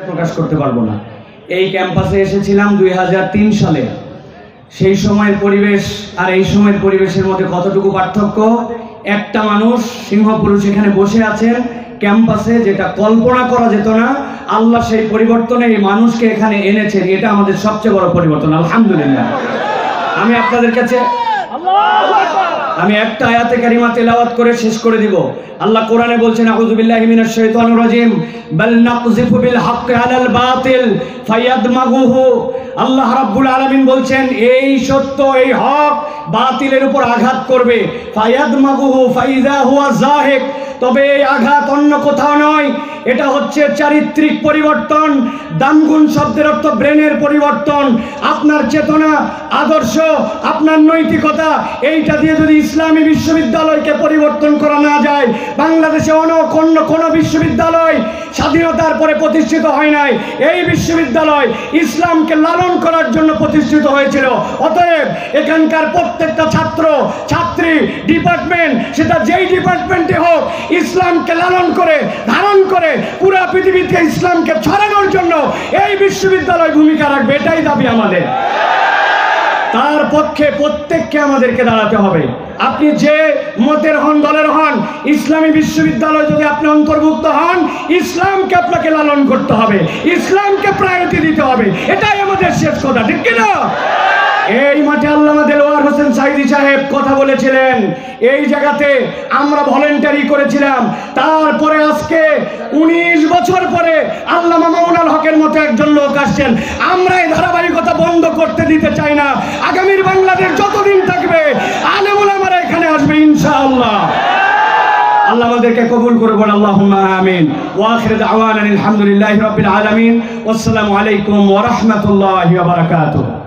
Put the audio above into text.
প্রকাশ করতে পারবো না। এই ক্যাম্পাসে এসেছিলাম 2003 সালে। সেই সময়ের পরিবেশ আর এই সময়ের পরিবেশের মধ্যে কতটুকু পার্থক্য। একটা মানুষ সিংহপুরুষ এখানে বসে আছেন ক্যাম্পাসে, যেটা কল্পনা করা যেত না। আল্লাহ সেই পরিবর্তনে এই মানুষকে এখানে এনেছেন, এটা আমাদের সবচেয়ে বড় পরিবর্তন, আলহামদুলিল্লাহ। আমি আপনাদের কাছে একটা আয়াতে কারিমা তেলাওয়াত করে শেষ করে দিব। আল্লাহ কোরআনে বলছেন, আউযু বিল্লাহি মিনাশ শাইতানির রাজিম, বাল নাকযিফু বিল হাক্কি আলাল বাতিল ফায়াদমাগুহু। আল্লাহ রাব্বুল আলামিন বলছেন, এই সত্য, এই হক বাতিলের উপর আঘাত করবে। ফায়াদমাগুহু ফাইযা হুয়া যাহিক। তবে এই আঘাত অন্য কোথাও নয়, এটা হচ্ছে চারিত্রিক পরিবর্তন। দামগুন শব্দের অর্থ ব্রেনের পরিবর্তন। আপনার চেতনা, আদর্শ, আপনার নৈতিকতা, এইটা দিয়ে যদি ইসলামী বিশ্ববিদ্যালয়কে পরিবর্তন করা না যায়, বাংলাদেশে অন্য কোনো বিশ্ববিদ্যালয় স্বাধীনতার পরে প্রতিষ্ঠিত হয় নাই। এই বিশ্ববিদ্যালয় ইসলামকে লালন করার জন্য প্রতিষ্ঠিত হয়েছিল। অতএব এখানকার প্রত্যেকটা ছাত্র ছাত্রী, ডিপার্টমেন্ট, সেটা যেই ডিপার্টমেন্টে হোক, ইসলামকে লালন করে ধারণ করে পুরা পৃথিবীতে ইসলামকে ছড়ানোর জন্য এই বিশ্ববিদ্যালয় ভূমিকা রাখবে, এটাই দাবি আমাদের। তার পক্ষে প্রত্যেককে আমাদেরকে দাঁড়াতে হবে। আপনি যে মতের হন, দলের হন, ইসলামী বিশ্ববিদ্যালয় যদি আপনি অন্তর্ভুক্ত হন, ইসলামকে আপনাকে লালন করতে হবে, ইসলামকে প্রায়োরিটি দিতে হবে, এটাই আমাদের শেষ কথা, ঠিক কিনা? এই মাঠে আল্লামা দেলোয়ার হোসেন সাঈদী সাহেব কথা বলেছিলেন, এই জায়গাতে আমরা ভলেন্টারি করেছিলাম। তারপরে আজকে 19 বছর পরে আল্লামা মামুনুল হকের মতো একজন লোক আসছেন। আমরা এই ধারাবাহিকতা বন্ধ করতে দিতে চাই না। আগামীর বাংলাদেশ যতদিন থাকবে, আলেম ওলামারা এখানে আসবে ইনশাআল্লাহ। আল্লাহ আমাদেরকে কবুল করবেন, আল্লাহুম্মা আমিন। ওয়া আখিরু দাওয়ানা আলহামদুলিল্লাহি রাব্বিল আলামিন। ওয়াসসালামু আলাইকুম ওয়া রাহমাতুল্লাহি ওয়া বারাকাতুহু।